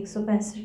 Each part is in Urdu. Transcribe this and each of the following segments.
165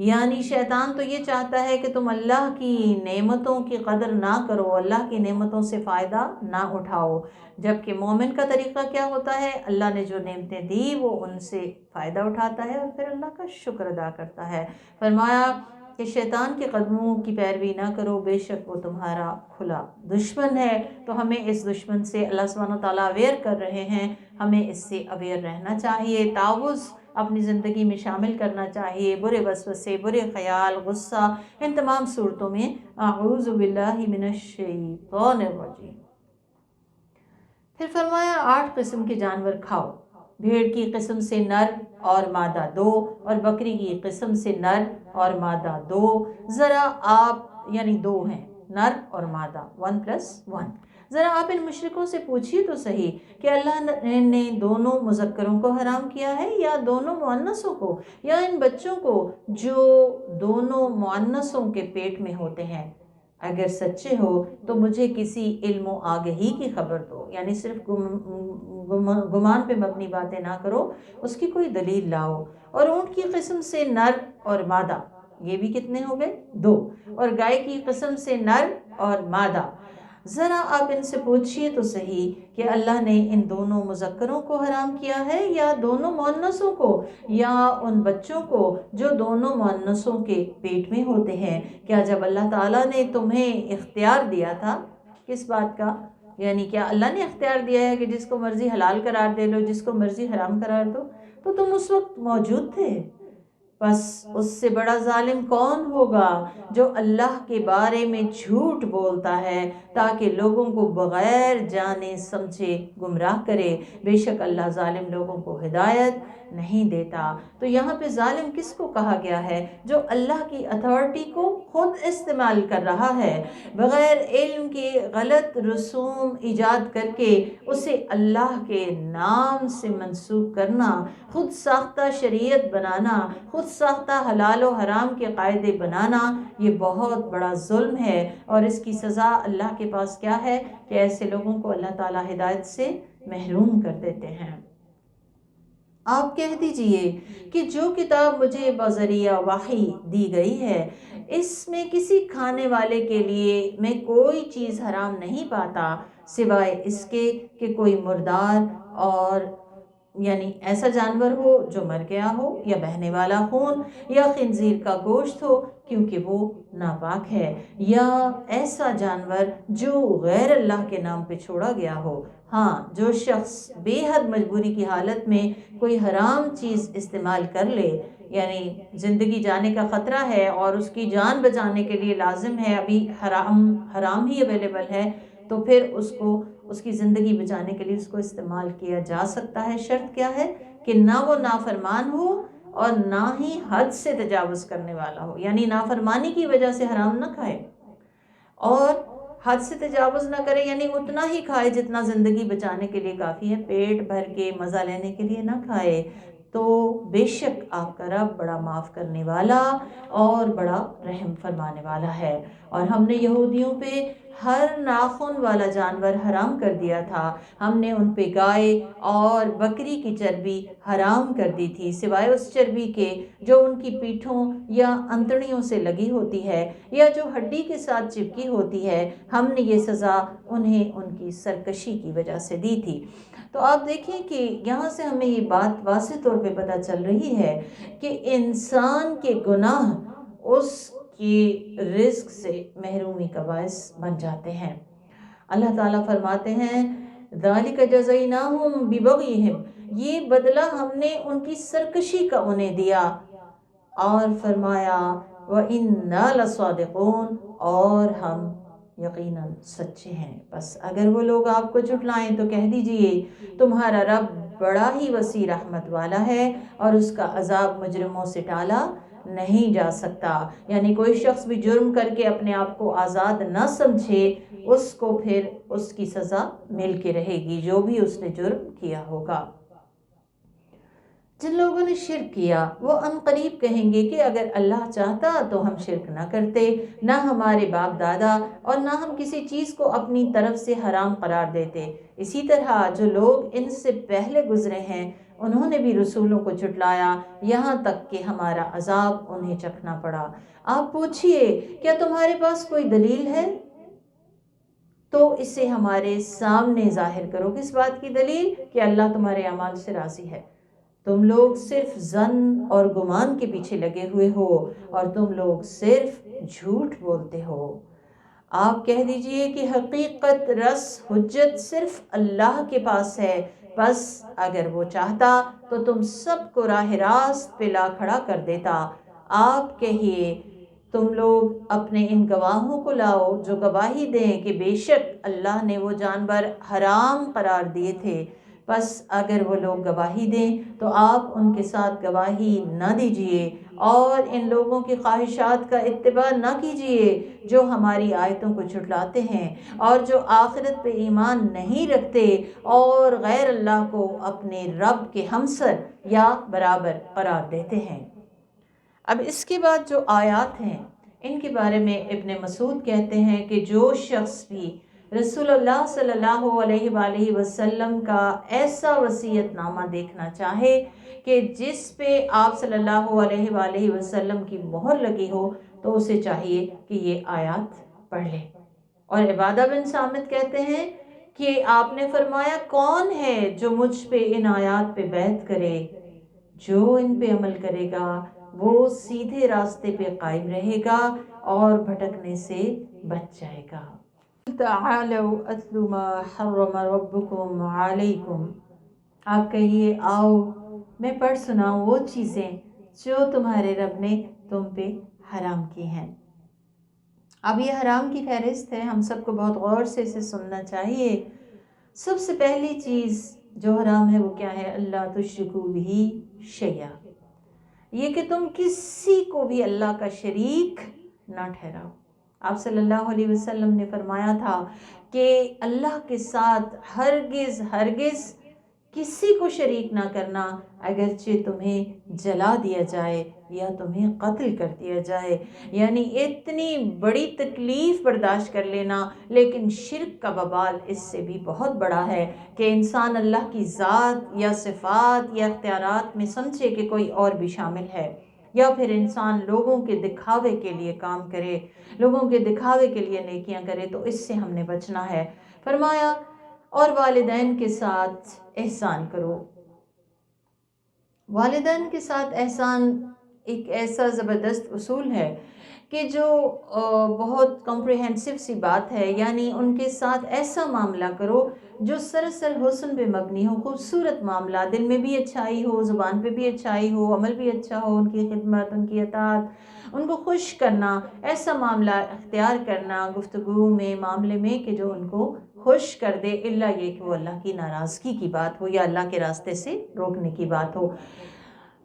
یعنی شیطان تو یہ چاہتا ہے کہ تم اللہ کی نعمتوں کی قدر نہ کرو، اللہ کی نعمتوں سے فائدہ نہ اٹھاؤ، جبکہ مومن کا طریقہ کیا ہوتا ہے؟ اللہ نے جو نعمتیں دی وہ ان سے فائدہ اٹھاتا ہے اور پھر اللہ کا شکر ادا کرتا ہے۔ فرمایا کہ شیطان کے قدموں کی پیروی نہ کرو، بے شک وہ تمہارا کھلا دشمن ہے۔ تو ہمیں اس دشمن سے اللہ سبحانہ وتعالیٰ اویئر کر رہے ہیں، ہمیں اس سے اویئر رہنا چاہیے، تعوذ اپنی زندگی میں شامل کرنا چاہیے۔ برے وسوسے، برے خیال، غصہ، ان تمام صورتوں میں اعوذ باللہ من الشیطان الرجیم۔ پھر فرمایا 8 قسم کے جانور کھاؤ، بھیڑ کی قسم سے نر اور مادہ 2 اور بکری کی قسم سے نر اور مادہ 2، ذرا آپ یعنی 2 ہیں نر اور مادہ 1+1۔ ذرا آپ ان مشرکوں سے پوچھیے تو صحیح کہ اللہ نے دونوں مذکروں کو حرام کیا ہے یا دونوں مؤنثوں کو، یا ان بچوں کو جو دونوں مؤنثوں کے پیٹ میں ہوتے ہیں؟ اگر سچے ہو تو مجھے کسی علم و آگہی کی خبر دو، یعنی صرف گمان پہ مبنی باتیں نہ کرو، اس کی کوئی دلیل لاؤ۔ اور اونٹ کی قسم سے نر اور مادہ، یہ بھی کتنے ہو گئے؟ 2، اور گائے کی قسم سے نر اور مادہ، ذرا آپ ان سے پوچھئے تو صحیح کہ اللہ نے ان دونوں مذکروں کو حرام کیا ہے یا دونوں مؤنثوں کو، یا ان بچوں کو جو دونوں مؤنثوں کے پیٹ میں ہوتے ہیں؟ کیا جب اللہ تعالیٰ نے تمہیں اختیار دیا تھا کس بات کا، یعنی کیا اللہ نے اختیار دیا ہے کہ جس کو مرضی حلال قرار دے لو، جس کو مرضی حرام قرار دو، تو تم اس وقت موجود تھے؟ بس اس سے بڑا ظالم کون ہوگا جو اللہ کے بارے میں جھوٹ بولتا ہے تاکہ لوگوں کو بغیر جانے سمجھے گمراہ کرے۔ بے شک اللہ ظالم لوگوں کو ہدایت نہیں دیتا۔ تو یہاں پہ ظالم کس کو کہا گیا ہے؟ جو اللہ کی اتھارٹی کو خود استعمال کر رہا ہے، بغیر علم کے غلط رسوم ایجاد کر کے اسے اللہ کے نام سے منسوب کرنا، خود ساختہ شریعت بنانا، خود ساختہ حلال و حرام کے قاعدے بنانا، یہ بہت بڑا ظلم ہے، اور اس کی سزا اللہ کے پاس کیا ہے کہ ایسے لوگوں کو اللہ تعالیٰ ہدایت سے محروم کر دیتے ہیں۔ آپ کہہ دیجئے کہ جو کتاب مجھے بذریعہ وحی دی گئی ہے اس میں کسی کھانے والے کے لیے میں کوئی چیز حرام نہیں پاتا سوائے اس کے کہ کوئی مردار اور یعنی ایسا جانور ہو جو مر گیا ہو، یا بہنے والا خون، یا خنزیر کا گوشت ہو کیونکہ وہ ناپاک ہے، یا ایسا جانور جو غیر اللہ کے نام پہ چھوڑا گیا ہو۔ ہاں، جو شخص بے حد مجبوری کی حالت میں کوئی حرام چیز استعمال کر لے، یعنی زندگی جانے کا خطرہ ہے اور اس کی جان بچانے کے لیے لازم ہے ابھی حرام ہی اویلیبل ہے، تو پھر اس کو اس کی زندگی بچانے کے لیے اس کو استعمال کیا جا سکتا ہے۔ شرط کیا ہے کہ نہ وہ نافرمان ہو اور نہ ہی حد سے تجاوز کرنے والا ہو، یعنی نافرمانی کی وجہ سے حرام نہ کھائے اور حد سے تجاوز نہ کرے، یعنی اتنا ہی کھائے جتنا زندگی بچانے کے لیے کافی ہے، پیٹ بھر کے مزہ لینے کے لیے نہ کھائے۔ تو بے شک آپ کا رب بڑا معاف کرنے والا اور بڑا رحم فرمانے والا ہے۔ اور ہم نے یہودیوں پہ ہر ناخن والا جانور حرام کر دیا تھا، ہم نے ان پہ گائے اور بکری کی چربی حرام کر دی تھی سوائے اس چربی کے جو ان کی پیٹھوں یا انتڑیوں سے لگی ہوتی ہے یا جو ہڈی کے ساتھ چپکی ہوتی ہے۔ ہم نے یہ سزا انہیں ان کی سرکشی کی وجہ سے دی تھی۔ تو آپ دیکھیں کہ یہاں سے ہمیں یہ بات واضح طور پہ پتہ چل رہی ہے کہ انسان کے گناہ اس کی رزق سے محرومی کا باعث بن جاتے ہیں۔ اللہ تعالیٰ فرماتے ہیں ذَلِكَ جَزَيْنَاهُمْ بِبَغْيِهِمْ، یہ بدلہ ہم نے ان کی سرکشی کا انہیں دیا، اور فرمایا وَإِنَّا لَصَادِقُونَ، اور ہم یقیناً سچے ہیں۔ بس اگر وہ لوگ آپ کو جھٹلائیں تو کہہ دیجئے تمہارا رب بڑا ہی وسیع رحمت والا ہے اور اس کا عذاب مجرموں سے ٹالا نہیں جا سکتا۔ یعنی کوئی شخص بھی جرم کر کے اپنے آپ کو آزاد نہ سمجھے، اس کو پھر اس کی سزا مل کے رہے گی جو بھی اس نے جرم کیا ہوگا۔ جن لوگوں نے شرک کیا وہ عنقریب کہیں گے کہ اگر اللہ چاہتا تو ہم شرک نہ کرتے، نہ ہمارے باپ دادا، اور نہ ہم کسی چیز کو اپنی طرف سے حرام قرار دیتے۔ اسی طرح جو لوگ ان سے پہلے گزرے ہیں انہوں نے بھی رسولوں کو جھٹلایا، یہاں تک کہ ہمارا عذاب انہیں چکھنا پڑا۔ آپ پوچھئے کیا تمہارے پاس کوئی دلیل ہے تو اسے ہمارے سامنے ظاہر کرو۔ کس بات کی دلیل؟ کہ اللہ تمہارے اعمال سے راضی ہے۔ تم لوگ صرف ظن اور گمان کے پیچھے لگے ہوئے ہو اور تم لوگ صرف جھوٹ بولتے ہو۔ آپ کہہ دیجئے کہ حقیقت رس حجت صرف اللہ کے پاس ہے، بس اگر وہ چاہتا تو تم سب کو راہ راست پہ لا کھڑا کر دیتا۔ آپ کہیے تم لوگ اپنے ان گواہوں کو لاؤ جو گواہی دیں کہ بے شک اللہ نے وہ جانور حرام قرار دیے تھے، بس اگر وہ لوگ گواہی دیں تو آپ ان کے ساتھ گواہی نہ دیجیے اور ان لوگوں کی خواہشات کا اتباع نہ کیجیے جو ہماری آیتوں کو جھٹلاتے ہیں اور جو آخرت پہ ایمان نہیں رکھتے اور غیر اللہ کو اپنے رب کے ہمسر یا برابر قرار دیتے ہیں۔ اب اس کے بعد جو آیات ہیں ان کے بارے میں ابن مسعود کہتے ہیں کہ جو شخص بھی رسول اللہ صلی اللہ علیہ وآلہ وسلم کا ایسا وصیت نامہ دیکھنا چاہے کہ جس پہ آپ صلی اللہ علیہ وآلہ وسلم کی مہر لگی ہو تو اسے چاہیے کہ یہ آیات پڑھ لے۔ اور عبادہ بن صامت کہتے ہیں کہ آپ نے فرمایا کون ہے جو مجھ پہ ان آیات پہ بیعت کرے، جو ان پہ عمل کرے گا وہ سیدھے راستے پہ قائم رہے گا اور بھٹکنے سے بچ جائے گا۔ تعالوا اتل ما حرم ربکم علیکم، آپ کہیے آؤ میں پڑھ سناؤں وہ چیزیں جو تمہارے رب نے تم پہ حرام کی ہیں۔ اب یہ حرام کی فہرست ہے، ہم سب کو بہت غور سے اسے سننا چاہیے۔ سب سے پہلی چیز جو حرام ہے وہ کیا ہے؟ اللہ تشرکوا بہ شیئا، یہ کہ تم کسی کو بھی اللہ کا شریک نہ ٹھہراؤ۔ آپ صلی اللہ علیہ وسلم نے فرمایا تھا کہ اللہ کے ساتھ ہرگز ہرگز کسی کو شریک نہ کرنا، اگرچہ تمہیں جلا دیا جائے یا تمہیں قتل کر دیا جائے، یعنی اتنی بڑی تکلیف برداشت کر لینا، لیکن شرک کا وبال اس سے بھی بہت بڑا ہے کہ انسان اللہ کی ذات یا صفات یا اختیارات میں سمجھے کہ کوئی اور بھی شامل ہے، یا پھر انسان لوگوں کے دکھاوے کے لیے کام کرے، لوگوں کے دکھاوے کے لیے نیکیاں کرے، تو اس سے ہم نے بچنا ہے۔ فرمایا اور والدین کے ساتھ احسان کرو۔ والدین کے ساتھ احسان ایک ایسا زبردست اصول ہے کہ جو بہت کمپریہنسو سی بات ہے، یعنی ان کے ساتھ ایسا معاملہ کرو جو سراسر حسن پہ مبنی ہو، خوبصورت معاملہ، دل میں بھی اچھائی ہو، زبان پہ بھی اچھائی ہو، عمل بھی اچھا ہو، ان کی خدمت، ان کی اطاعت، ان کو خوش کرنا، ایسا معاملہ اختیار کرنا گفتگو میں، معاملے میں کہ جو ان کو خوش کر دے، الا یہ کہ وہ اللہ کی ناراضگی کی بات ہو یا اللہ کے راستے سے روکنے کی بات ہو۔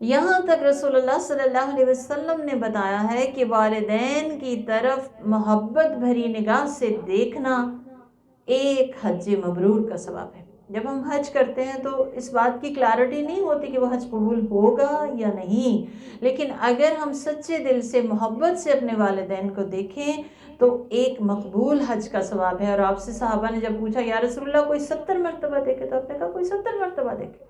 یہاں تک رسول اللہ صلی اللہ علیہ وسلم نے بتایا ہے کہ والدین کی طرف محبت بھری نگاہ سے دیکھنا ایک حج مبرور کا ثواب ہے۔ جب ہم حج کرتے ہیں تو اس بات کی کلیرٹی نہیں ہوتی کہ وہ حج قبول ہوگا یا نہیں، لیکن اگر ہم سچے دل سے محبت سے اپنے والدین کو دیکھیں تو ایک مقبول حج کا ثواب ہے۔ اور آپ سے صحابہ نے جب پوچھا یا رسول اللہ کوئی 70 مرتبہ دیکھے، تو آپ نے کہا کوئی 70 مرتبہ دیکھے۔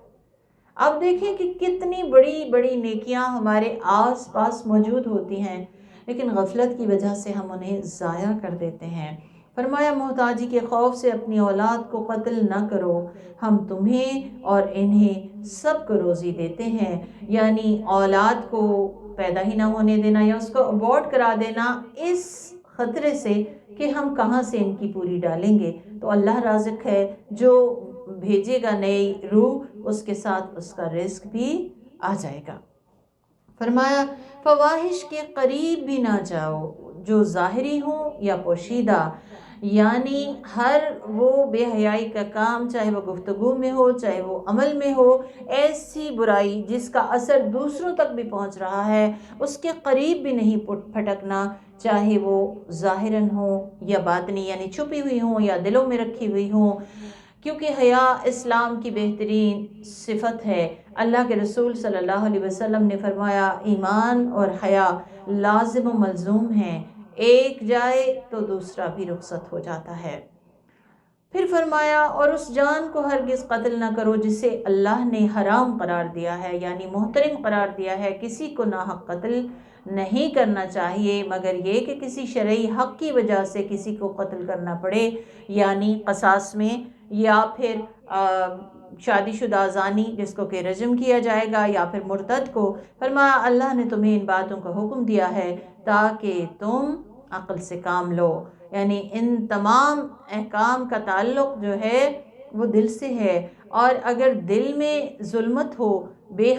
آپ دیکھیں کہ کتنی بڑی بڑی نیکیاں ہمارے آس پاس موجود ہوتی ہیں، لیکن غفلت کی وجہ سے ہم انہیں ضائع کر دیتے ہیں۔ فرمایا محتاجی کے خوف سے اپنی اولاد کو قتل نہ کرو، ہم تمہیں اور انہیں سب کو روزی دیتے ہیں، یعنی اولاد کو پیدا ہی نہ ہونے دینا یا اس کو ابورٹ کرا دینا اس خطرے سے کہ ہم کہاں سے ان کی پوری ڈالیں گے، تو اللہ رازق ہے، جو بھیجے گا نئی روح اس کے ساتھ اس کا رزق بھی آ جائے گا۔ فرمایا فواحش کے قریب بھی نہ جاؤ جو ظاہری ہوں یا پوشیدہ، یعنی ہر وہ بے حیائی کا کام، چاہے وہ گفتگو میں ہو چاہے وہ عمل میں ہو، ایسی برائی جس کا اثر دوسروں تک بھی پہنچ رہا ہے اس کے قریب بھی نہیں پھٹکنا، چاہے وہ ظاہراً ہو یا باطنی، یعنی چھپی ہوئی ہوں یا دلوں میں رکھی ہوئی ہوں، کیونکہ حیا اسلام کی بہترین صفت ہے۔ اللہ کے رسول صلی اللہ علیہ وسلم نے فرمایا ایمان اور حیا لازم و ملزوم ہیں، ایک جائے تو دوسرا بھی رخصت ہو جاتا ہے۔ پھر فرمایا اور اس جان کو ہرگز قتل نہ کرو جسے اللہ نے حرام قرار دیا ہے، یعنی محترم قرار دیا ہے۔ کسی کو ناحق قتل نہیں کرنا چاہیے مگر یہ کہ کسی شرعی حق کی وجہ سے کسی کو قتل کرنا پڑے، یعنی قصاص میں، یا پھر شادی شدہ زانی جس کو کہ رجم کیا جائے گا، یا پھر مرتد کو۔ فرمایا اللہ نے تمہیں ان باتوں کا حکم دیا ہے تاکہ تم عقل سے کام لو، یعنی ان تمام احکام کا تعلق جو ہے وہ دل سے ہے، اور اگر دل میں ظلمت ہو، بے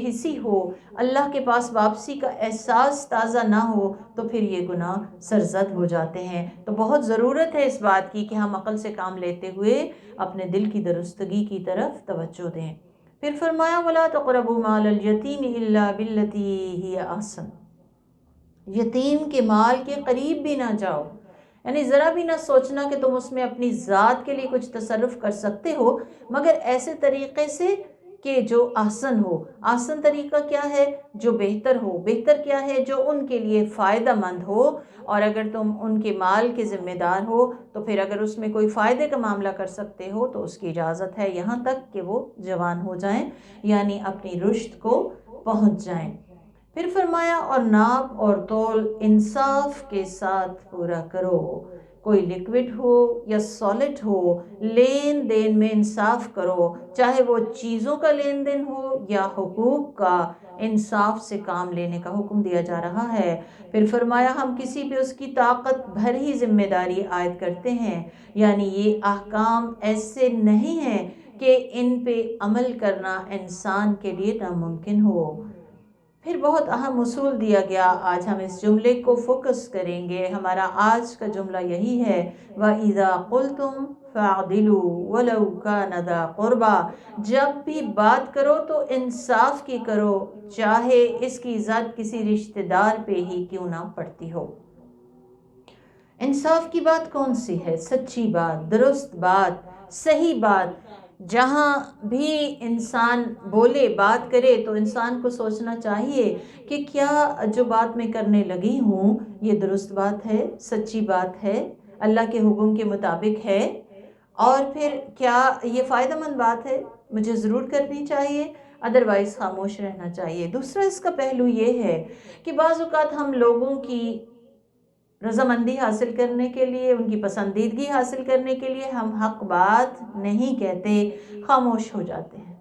حسی ہو، اللہ کے پاس واپسی کا احساس تازہ نہ ہو تو پھر یہ گناہ سرزد ہو جاتے ہیں۔ تو بہت ضرورت ہے اس بات کی کہ ہم عقل سے کام لیتے ہوئے اپنے دل کی درستگی کی طرف توجہ دیں۔ پھر فرمایا وَلَا تَقْرَبُوا مَالَ الْيَتِيمِ إِلَّا بِالَّتِي هِيَ أَحْسَنُ، یتیم کے مال کے قریب بھی نہ جاؤ، یعنی ذرا بھی نہ سوچنا کہ تم اس میں اپنی ذات کے لیے کچھ تصرف کر سکتے ہو، مگر ایسے طریقے سے کہ جو احسن ہو۔ احسن طریقہ کیا ہے؟ جو بہتر ہو۔ بہتر کیا ہے؟ جو ان کے لیے فائدہ مند ہو، اور اگر تم ان کے مال کے ذمہ دار ہو تو پھر اگر اس میں کوئی فائدے کا معاملہ کر سکتے ہو تو اس کی اجازت ہے، یہاں تک کہ وہ جوان ہو جائیں، یعنی اپنی رشد کو پہنچ جائیں۔ پھر فرمایا اور ناپ اور تول انصاف کے ساتھ پورا کرو، کوئی لیکوڈ ہو یا سالڈ ہو، لین دین میں انصاف کرو، چاہے وہ چیزوں کا لین دین ہو یا حقوق کا، انصاف سے کام لینے کا حکم دیا جا رہا ہے۔ پھر فرمایا ہم کسی پہ اس کی طاقت بھر ہی ذمہ داری عائد کرتے ہیں، یعنی یہ احکام ایسے نہیں ہیں کہ ان پہ عمل کرنا انسان کے لیے ناممکن ہو۔ پھر بہت اہم اصول دیا گیا، آج ہم اس جملے کو فوکس کریں گے۔ ہمارا آج کا جملہ یہی ہے وَإِذَا قُلْتُمْ فَاعْدِلُوا وَلَوْ كَانَ ذَا قُرْبَىٰ، جب بھی بات کرو تو انصاف کی کرو، چاہے اس کی زد کسی رشتہ دار پہ ہی کیوں نہ پڑتی ہو۔ انصاف کی بات کون سی ہے؟ سچی بات، درست بات، صحیح بات۔ جہاں بھی انسان بولے، بات کرے تو انسان کو سوچنا چاہیے کہ کیا جو بات میں کرنے لگی ہوں یہ درست بات ہے، سچی بات ہے، اللہ کے حکم کے مطابق ہے، اور پھر کیا یہ فائدہ مند بات ہے، مجھے ضرور کرنی چاہیے، ادروائز خاموش رہنا چاہیے۔ دوسرا اس کا پہلو یہ ہے کہ بعض اوقات ہم لوگوں کی رضامندی حاصل کرنے کے لیے، ان کی پسندیدگی حاصل کرنے کے لیے ہم حق بات نہیں کہتے، خاموش ہو جاتے ہیں،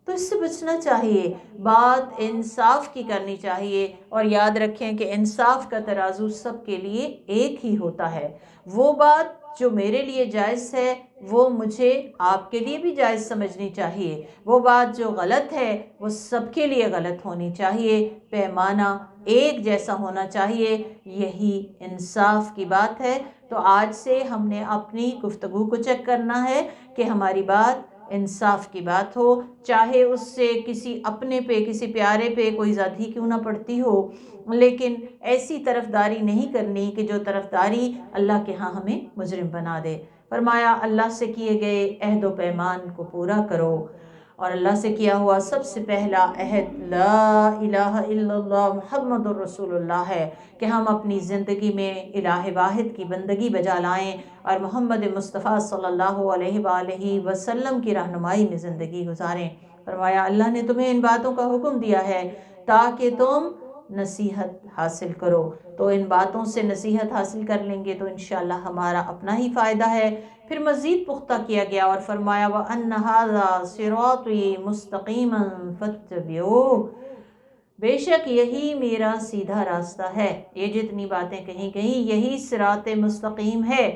تو اس سے بچنا چاہیے۔ بات انصاف کی کرنی چاہیے، اور یاد رکھیں کہ انصاف کا ترازو سب کے لیے ایک ہی ہوتا ہے۔ وہ بات جو میرے لیے جائز ہے وہ مجھے آپ کے لیے بھی جائز سمجھنی چاہیے، وہ بات جو غلط ہے وہ سب کے لیے غلط ہونی چاہیے، پیمانہ ایک جیسا ہونا چاہیے، یہی انصاف کی بات ہے۔ تو آج سے ہم نے اپنی گفتگو کو چیک کرنا ہے کہ ہماری بات انصاف کی بات ہو، چاہے اس سے کسی اپنے پہ، کسی پیارے پہ کوئی زیادتی کیوں نہ پڑتی ہو، لیکن ایسی طرفداری نہیں کرنی کہ جو طرفداری اللہ کے ہاں ہمیں مجرم بنا دے۔ فرمایا اللہ سے کیے گئے عہد و پیمان کو پورا کرو، اور اللہ سے کیا ہوا سب سے پہلا عہد لا الہ الا اللہ محمد الرسول اللہ ہے کہ ہم اپنی زندگی میں الہ واحد کی بندگی بجا لائیں اور محمد مصطفیٰ صلی اللہ علیہ وآلہ وسلم کی رہنمائی میں زندگی گزاریں۔ فرمایا اللہ نے تمہیں ان باتوں کا حکم دیا ہے تاکہ تم نصیحت حاصل کرو، تو ان باتوں سے نصیحت حاصل کر لیں گے تو انشاءاللہ ہمارا اپنا ہی فائدہ ہے۔ پھر مزید پختہ کیا گیا اور فرمایا وَأَنَّ هَذَا صِرَاطِي مُسْتَقِيمًا فَاتَّبِعُوهُ، بے شک یہی میرا سیدھا راستہ ہے۔ یہ جتنی باتیں کہیں گئی یہی صراط مستقیم ہے،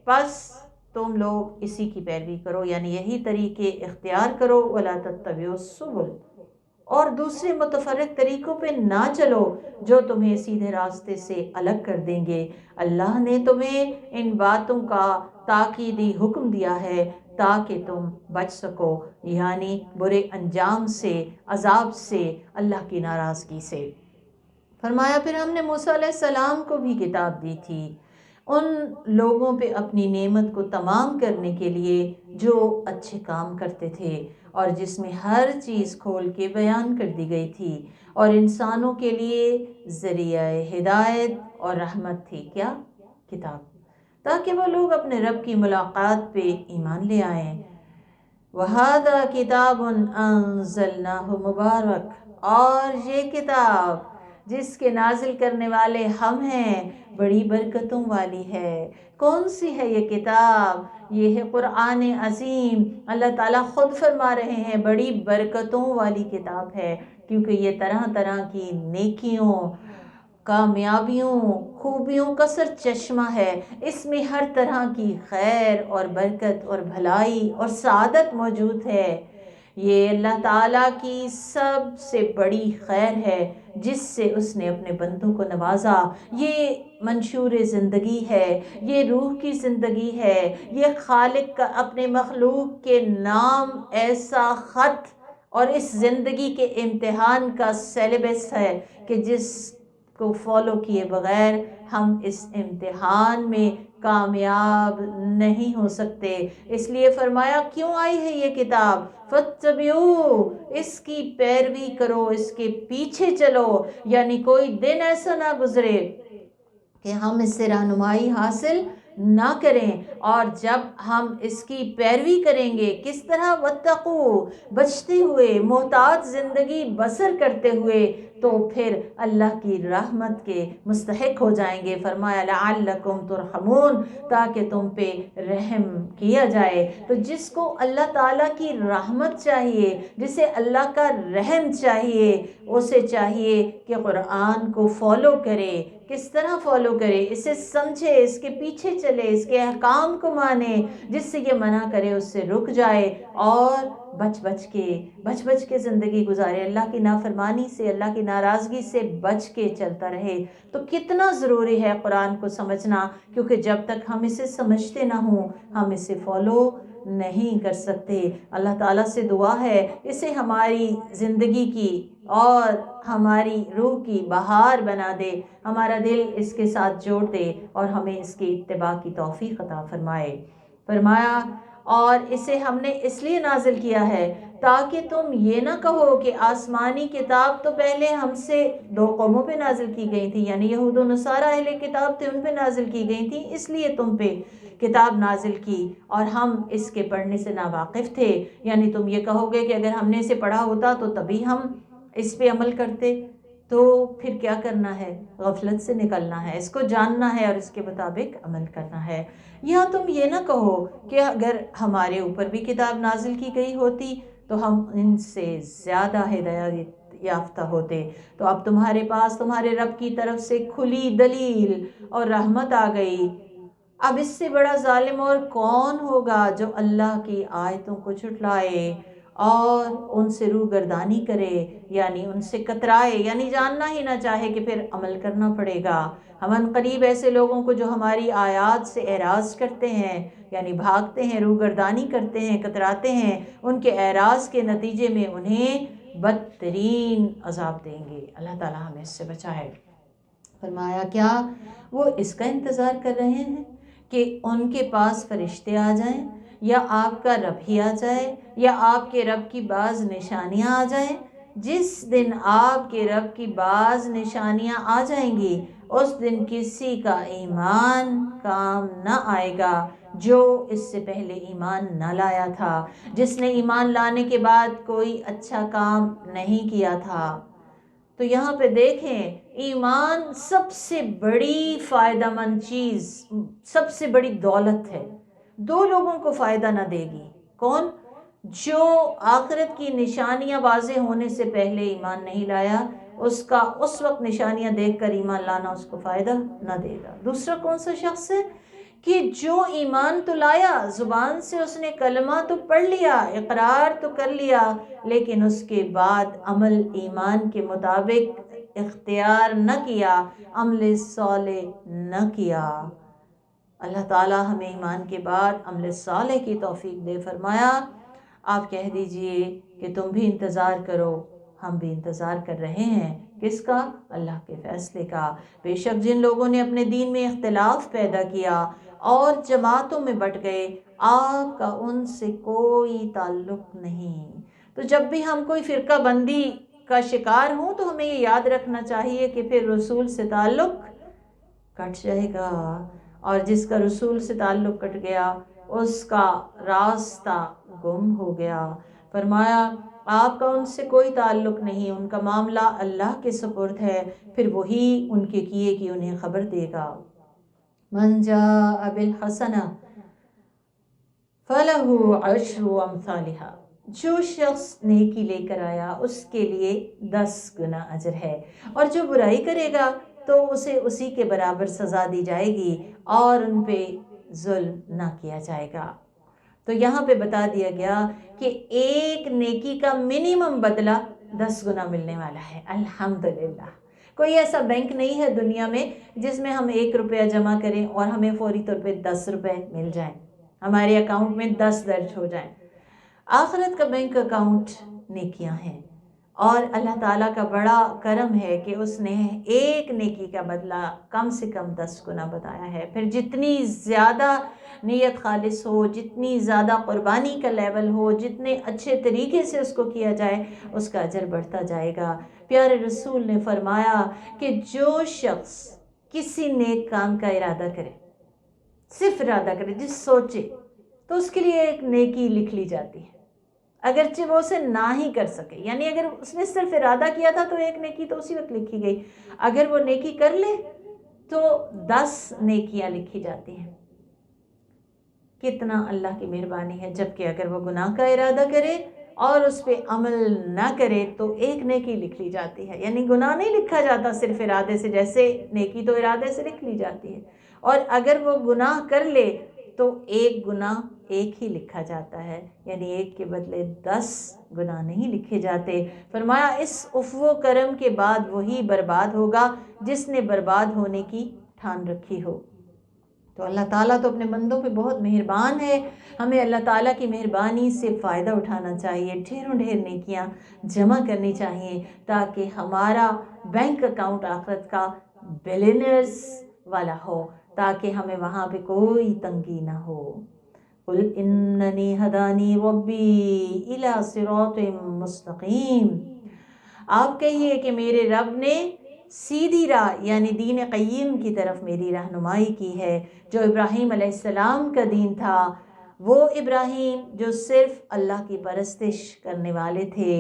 بس تم لوگ اسی کی پیروی کرو، یعنی یہی طریقے اختیار کرو، وَلَا تَتَّبِعُوا السُّبُلَ، اور دوسرے متفرق طریقوں پہ نہ چلو جو تمہیں سیدھے راستے سے الگ کر دیں گے۔ اللہ نے تمہیں ان باتوں کا تاکیدی حکم دیا ہے تاکہ تم بچ سکو، یعنی برے انجام سے، عذاب سے، اللہ کی ناراضگی سے۔ فرمایا پھر ہم نے موسیٰ علیہ السلام کو بھی کتاب دی تھی، ان لوگوں پہ اپنی نعمت کو تمام کرنے کے لیے جو اچھے کام کرتے تھے، اور جس میں ہر چیز کھول کے بیان کر دی گئی تھی، اور انسانوں کے لیے ذریعہ ہدایت اور رحمت تھی۔ کیا؟ کتاب، تاکہ وہ لوگ اپنے رب کی ملاقات پہ ایمان لے آئیں۔ وَهَذَا كِتَابٌ أَنزَلْنَاهُ مُبَارَكٌ، اور یہ کتاب جس کے نازل کرنے والے ہم ہیں بڑی برکتوں والی ہے۔ کون سی ہے یہ کتاب؟ یہ ہے قرآن عظیم۔ اللہ تعالیٰ خود فرما رہے ہیں بڑی برکتوں والی کتاب ہے، کیونکہ یہ طرح طرح کی نیکیوں، کامیابیوں، خوبیوں کا سر چشمہ ہے۔ اس میں ہر طرح کی خیر اور برکت اور بھلائی اور سعادت موجود ہے۔ یہ اللہ تعالیٰ کی سب سے بڑی خیر ہے جس سے اس نے اپنے بندوں کو نوازا۔ یہ منشور زندگی ہے، یہ روح کی زندگی ہے، یہ خالق کا اپنے مخلوق کے نام ایسا خط اور اس زندگی کے امتحان کا سیلیبس ہے کہ جس کو فالو کیے بغیر ہم اس امتحان میں کامیاب نہیں ہو سکتے۔ اس لیے فرمایا کیوں آئی ہے یہ کتاب؟ فَاتَّبِعُوا، اس کی پیروی کرو، اس کے پیچھے چلو، یعنی کوئی دن ایسا نہ گزرے کہ ہم اس سے رہنمائی حاصل نہ کریں۔ اور جب ہم اس کی پیروی کریں گے کس طرح؟ وَاتَّقُوا، بچتے ہوئے، محتاط زندگی بسر کرتے ہوئے، تو پھر اللہ کی رحمت کے مستحق ہو جائیں گے۔ فرمایا لَعَلَّكُمْ تُرْحَمُونَ، تاکہ تم پہ رحم کیا جائے۔ تو جس کو اللہ تعالیٰ کی رحمت چاہیے، جسے اللہ کا رحم چاہیے، اسے چاہیے کہ قرآن کو فالو کرے۔ کس طرح فالو کرے؟ اسے سمجھے، اس کے پیچھے چلے، اس کے احکام کو مانے، جس سے یہ منع کرے اس سے رک جائے، اور بچ بچ کے زندگی گزارے، اللہ کی نافرمانی سے، اللہ کی ناراضگی سے بچ کے چلتا رہے۔ تو کتنا ضروری ہے قرآن کو سمجھنا، کیونکہ جب تک ہم اسے سمجھتے نہ ہوں ہم اسے فالو نہیں کر سکتے۔ اللہ تعالیٰ سے دعا ہے اسے ہماری زندگی کی اور ہماری روح کی بہار بنا دے، ہمارا دل اس کے ساتھ جوڑ دے، اور ہمیں اس کی اتباع کی توفیق عطا فرمائے۔ فرمایا اور اسے ہم نے اس لیے نازل کیا ہے تاکہ تم یہ نہ کہو کہ آسمانی کتاب تو پہلے ہم سے دو قوموں پہ نازل کی گئی تھی، یعنی یہود و نصارہ اہل کتاب تھے، ان پہ نازل کی گئی تھی، اس لیے تم پہ کتاب نازل کی اور ہم اس کے پڑھنے سے ناواقف تھے۔ یعنی تم یہ کہو گے کہ اگر ہم نے اسے پڑھا ہوتا تو تبھی ہم اس پہ عمل کرتے، تو پھر کیا کرنا ہے؟ غفلت سے نکلنا ہے، اس کو جاننا ہے اور اس کے مطابق عمل کرنا ہے۔ یا تم یہ نہ کہو کہ اگر ہمارے اوپر بھی کتاب نازل کی گئی ہوتی تو ہم ان سے زیادہ ہدایت یافتہ ہوتے۔ تو اب تمہارے پاس تمہارے رب کی طرف سے کھلی دلیل اور رحمت آ گئی، اب اس سے بڑا ظالم اور کون ہوگا جو اللہ کی آیتوں کو جھٹلائے اور ان سے روگردانی کرے، یعنی ان سے کترائے، یعنی جاننا ہی نہ چاہے کہ پھر عمل کرنا پڑے گا۔ ہم ان قریب ایسے لوگوں کو جو ہماری آیات سے اعراض کرتے ہیں، یعنی بھاگتے ہیں، روگردانی کرتے ہیں، کتراتے ہیں، ان کے اعراض کے نتیجے میں انہیں بدترین عذاب دیں گے۔ اللہ تعالیٰ ہمیں اس سے بچائے۔ فرمایا کیا وہ اس کا انتظار کر رہے ہیں کہ ان کے پاس فرشتے آ جائیں، یا آپ کا رب ہی آ جائے، یا آپ کے رب کی بعض نشانیاں آ جائیں؟ جس دن آپ کے رب کی بعض نشانیاں آ جائیں گی اس دن کسی کا ایمان کام نہ آئے گا جو اس سے پہلے ایمان نہ لایا تھا، جس نے ایمان لانے کے بعد کوئی اچھا کام نہیں کیا تھا۔ تو یہاں پہ دیکھیں ایمان سب سے بڑی فائدہ مند چیز، سب سے بڑی دولت ہے۔ دو لوگوں کو فائدہ نہ دے گی، کون؟ جو آخرت کی نشانیاں واضح ہونے سے پہلے ایمان نہیں لایا، اس کا اس وقت نشانیاں دیکھ کر ایمان لانا اس کو فائدہ نہ دے گا۔ دوسرا کون سا شخص ہے کہ جو ایمان تو لایا، زبان سے اس نے کلمہ تو پڑھ لیا، اقرار تو کر لیا، لیکن اس کے بعد عمل ایمان کے مطابق اختیار نہ کیا، عمل صالح نہ کیا۔ اللہ تعالیٰ ہمیں ایمان کے بعد عمل صالح کی توفیق دے۔ فرمایا آپ کہہ دیجئے کہ تم بھی انتظار کرو، ہم بھی انتظار کر رہے ہیں کس کا؟ اللہ کے فیصلے کا۔ بے شک جن لوگوں نے اپنے دین میں اختلاف پیدا کیا اور جماعتوں میں بٹ گئے، آپ کا ان سے کوئی تعلق نہیں۔ تو جب بھی ہم کوئی فرقہ بندی کا شکار ہوں تو ہمیں یہ یاد رکھنا چاہیے کہ پھر رسول سے تعلق کٹ جائے گا، اور جس کا رسول سے تعلق کٹ گیا اس کا راستہ گم ہو گیا۔ فرمایا آپ کا ان سے کوئی تعلق نہیں، ان کا معاملہ اللہ کے سپرد ہے، پھر وہی ان کے کیے کی انہیں خبر دے گا۔ من جاء بالحسنہ فلہ عشر امثالہا، جو شخص نیکی لے کر آیا اس کے لیے 10 گنا اجر ہے، اور جو برائی کرے گا تو اسے اسی کے برابر سزا دی جائے گی اور ان پہ ظلم نہ کیا جائے گا۔ تو یہاں پہ بتا دیا گیا کہ ایک نیکی کا منیمم بدلہ 10 گنا ملنے والا ہے۔ الحمدللہ کوئی ایسا بینک نہیں ہے دنیا میں جس میں ہم 1 روپیہ جمع کریں اور ہمیں فوری طور پہ 10 روپے مل جائیں، ہمارے اکاؤنٹ میں 10 درج ہو جائیں۔ آخرت کا بینک اکاؤنٹ نیکیاں ہیں، اور اللہ تعالیٰ کا بڑا کرم ہے کہ اس نے ایک نیکی کا بدلہ کم سے کم 10 گنا بتایا ہے۔ پھر جتنی زیادہ نیت خالص ہو، جتنی زیادہ قربانی کا لیول ہو، جتنے اچھے طریقے سے اس کو کیا جائے، اس کا اجر بڑھتا جائے گا۔ پیارے رسول نے فرمایا کہ جو شخص کسی نیک کام کا ارادہ کرے، صرف ارادہ کرے، جس سوچے، تو اس کے لیے ایک نیکی لکھ لی جاتی ہے، اگرچہ وہ اسے نہ ہی کر سکے۔ یعنی اگر اس نے صرف ارادہ کیا تھا تو ایک نیکی تو اسی وقت لکھی گئی، اگر وہ نیکی کر لے تو 10 نیکیاں لکھی جاتی ہیں۔ کتنا اللہ کی مہربانی ہے، جبکہ اگر وہ گناہ کا ارادہ کرے اور اس پہ عمل نہ کرے تو ایک نیکی لکھ لی جاتی ہے۔ یعنی گناہ نہیں لکھا جاتا صرف ارادے سے، جیسے نیکی تو ارادے سے لکھ لی جاتی ہے، اور اگر وہ گناہ کر لے تو ایک گناہ ایک ہی لکھا جاتا ہے، یعنی ایک کے بدلے 10 گناہ نہیں لکھے جاتے۔ فرمایا اس عفو و کرم کے بعد وہی برباد ہوگا جس نے برباد ہونے کی ٹھان رکھی ہو۔ تو اللہ تعالیٰ تو اپنے بندوں پہ بہت مہربان ہے، ہمیں اللہ تعالیٰ کی مہربانی سے فائدہ اٹھانا چاہیے، ڈھیروں ڈھیر نیکیاں جمع کرنی چاہیے تاکہ ہمارا بینک اکاؤنٹ آخرت کا بلینئرز والا ہو، تاکہ ہمیں وہاں پہ کوئی تنگی نہ ہو۔ قُلْ إِنَّنِي هَدَانِي رَبِّي إِلَىٰ صِرَاطٍ مُسْتَقِيمٍ، آپ کہیے کہ میرے رب نے سیدھی راہ یعنی دین قیم کی طرف میری رہنمائی کی ہے۔ جو ابراہیم علیہ السلام کا دین تھا، وہ ابراہیم جو صرف اللہ کی پرستش کرنے والے تھے،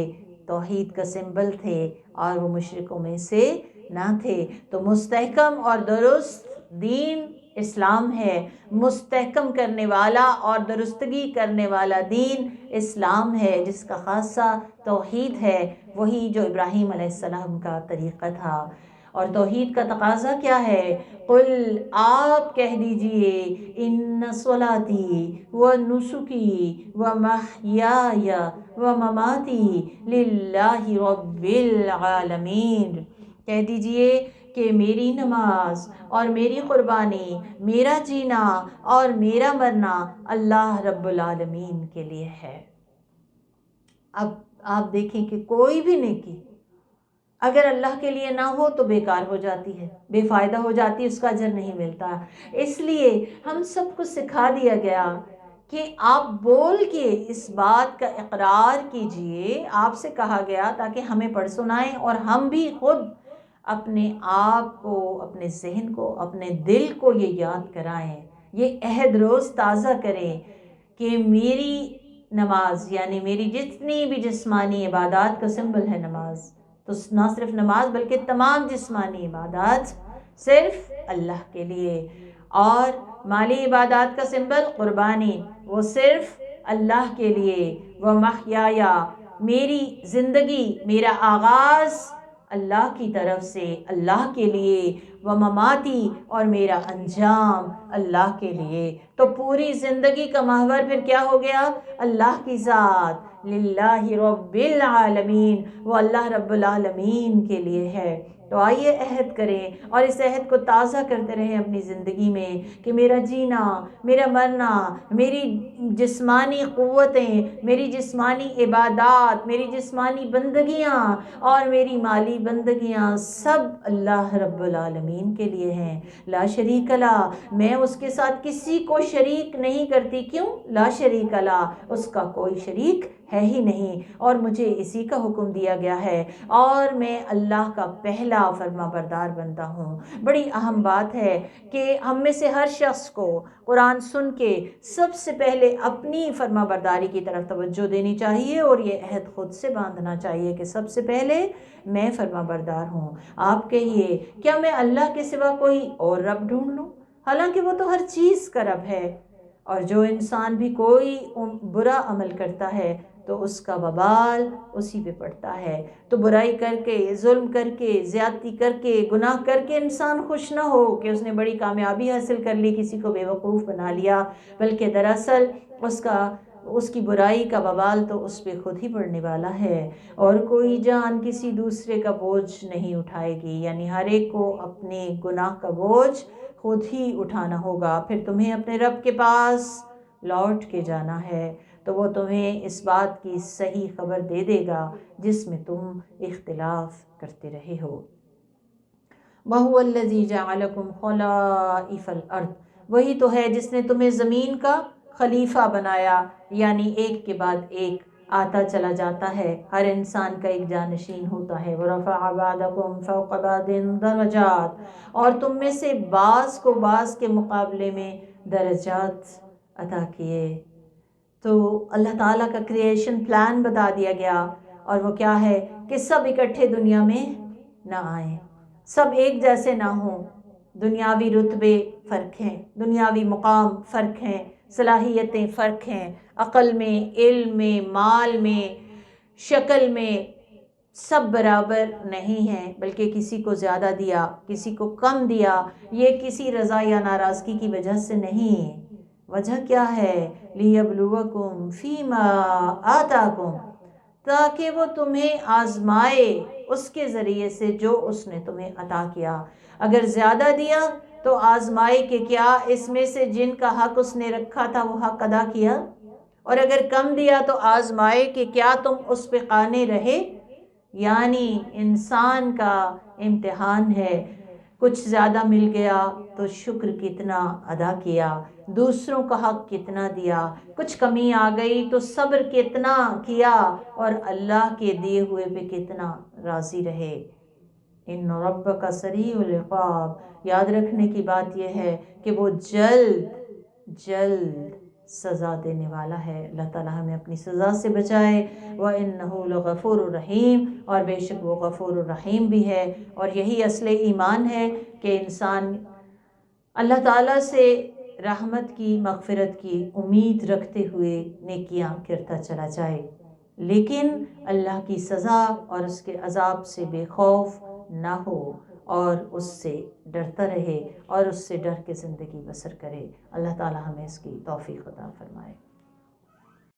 توحید کا سمبل تھے، اور وہ مشرکوں میں سے نہ تھے۔ تو مستحکم اور درست دین اسلام ہے، مستحکم کرنے والا اور درستگی کرنے والا دین اسلام ہے، جس کا خاصہ توحید ہے، وہی جو ابراہیم علیہ السلام کا طریقہ تھا۔ اور توحید کا تقاضا کیا ہے؟ قل، آپ کہہ دیجئے، ان صلاتی و نسکی و محیای و مماتی للہ رب العالمین، کہہ دیجئے کہ میری نماز اور میری قربانی، میرا جینا اور میرا مرنا اللہ رب العالمین کے لیے ہے۔ اب آپ دیکھیں کہ کوئی بھی نیکی اگر اللہ کے لیے نہ ہو تو بیکار ہو جاتی ہے، بے فائدہ ہو جاتی ہے، اس کا اجر نہیں ملتا۔ اس لیے ہم سب کو سکھا دیا گیا کہ آپ بول کے اس بات کا اقرار کیجئے، آپ سے کہا گیا تاکہ ہمیں پڑھ سنائیں اور ہم بھی خود اپنے آپ کو، اپنے ذہن کو، اپنے دل کو یہ یاد کرائیں، یہ عہد روز تازہ کریں کہ میری نماز یعنی میری جتنی بھی جسمانی عبادات کا سمبل ہے نماز، تو نہ صرف نماز بلکہ تمام جسمانی عبادات صرف اللہ کے لیے، اور مالی عبادات کا سمبل قربانی، وہ صرف اللہ کے لیے۔ وہ محیایا، میری زندگی، میرا آغاز اللہ کی طرف سے، اللہ کے لیے، وہ مماتی، اور میرا انجام اللہ کے لیے۔ تو پوری زندگی کا محور پھر کیا ہو گیا؟ اللہ کی ذات، للہ رب العالمین، وہ اللہ رب العالمین کے لیے ہے۔ تو آئیے عہد کریں اور اس عہد کو تازہ کرتے رہیں اپنی زندگی میں کہ میرا جینا، میرا مرنا، میری جسمانی قوتیں، میری جسمانی عبادات، میری جسمانی بندگیاں اور میری مالی بندگیاں سب اللہ رب العالمین کے لیے ہیں، لا شریک لا، میں اس کے ساتھ کسی کو شریک نہیں کرتی۔ کیوں؟ لا شریک لا، اس کا کوئی شریک ہے ہی نہیں، اور مجھے اسی کا حکم دیا گیا ہے اور میں اللہ کا پہلا فرما بردار بنتا ہوں۔ بڑی اہم بات ہے کہ ہم میں سے ہر شخص کو قرآن سن کے سب سے پہلے اپنی فرما برداری کی طرف توجہ دینی چاہیے اور یہ عہد خود سے باندھنا چاہیے کہ سب سے پہلے میں فرما بردار ہوں۔ آپ کہیے کیا میں اللہ کے سوا کوئی اور رب ڈھونڈ لوں؟ حالانکہ وہ تو ہر چیز کا رب ہے، اور جو انسان بھی کوئی برا عمل کرتا ہے تو اس کا وبال اسی پہ پڑتا ہے۔ تو برائی کر کے، ظلم کر کے، زیادتی کر کے، گناہ کر کے انسان خوش نہ ہو کہ اس نے بڑی کامیابی حاصل کر لی، کسی کو بیوقوف بنا لیا، بلکہ دراصل اس کی برائی کا وبال تو اس پہ خود ہی پڑنے والا ہے، اور کوئی جان کسی دوسرے کا بوجھ نہیں اٹھائے گی، یعنی ہر ایک کو اپنے گناہ کا بوجھ خود ہی اٹھانا ہوگا۔ پھر تمہیں اپنے رب کے پاس لوٹ کے جانا ہے تو وہ تمہیں اس بات کی صحیح خبر دے دے گا جس میں تم اختلاف کرتے رہے ہو۔ وَهُوَ الَّذِي جَعَلَكُمْ خَلَائِفَ الْأَرْضِ، وہی تو ہے جس نے تمہیں زمین کا خلیفہ بنایا، یعنی ایک کے بعد ایک آتا چلا جاتا ہے، ہر انسان کا ایک جانشین ہوتا ہے۔ وَرَفَعَ بَعْضَكُمْ فَوْقَ بَعْضٍ دَرَجَاتٍ، اور تم میں سے بعض کو بعض کے مقابلے میں درجات عطا کیے۔ تو اللہ تعالیٰ کا کریشن پلان بتا دیا گیا، اور وہ کیا ہے کہ سب اکٹھے دنیا میں نہ آئیں، سب ایک جیسے نہ ہوں، دنیاوی رتبے فرق ہیں، دنیاوی مقام فرق ہیں، صلاحیتیں فرق ہیں، عقل میں، علم میں، مال میں، شکل میں سب برابر نہیں ہیں، بلکہ کسی کو زیادہ دیا، کسی کو کم دیا۔ یہ کسی رضا یا ناراضگی کی وجہ سے نہیں، وجہ کیا ہے؟ لِيَبْلُوَكُمْ فِي مَا آتَاكُمْ، تاکہ وہ تمہیں آزمائے اس کے ذریعے سے جو اس نے تمہیں عطا کیا۔ اگر زیادہ دیا تو آزمائے کہ کیا اس میں سے جن کا حق اس نے رکھا تھا وہ حق ادا کیا، اور اگر کم دیا تو آزمائے کہ کیا تم اس پہ قانے رہے۔ یعنی انسان کا امتحان ہے، کچھ زیادہ مل گیا تو شکر کتنا ادا کیا، دوسروں کا حق کتنا دیا، کچھ کمی آ گئی تو صبر کتنا کیا، اور اللہ کے دیے ہوئے پہ کتنا راضی رہے۔ ان ربک سریع العقاب، یاد رکھنے کی بات یہ ہے کہ وہ جلد جلد سزا دینے والا ہے۔ اللہ تعالیٰ ہمیں اپنی سزا سے بچائے۔ وَإِنَّهُ لَغَفُورٌ رَحِيمٌ، اور بے شک وہ غفور الرحیم بھی ہے، اور یہی اصل ایمان ہے کہ انسان اللہ تعالیٰ سے رحمت کی، مغفرت کی امید رکھتے ہوئے نیکیاں کرتا چلا جائے، لیکن اللہ کی سزا اور اس کے عذاب سے بے خوف نہ ہو، اور اس سے ڈرتا رہے اور اس سے ڈر کے زندگی بسر کرے۔ اللہ تعالیٰ ہمیں اس کی توفیق عطا فرمائے۔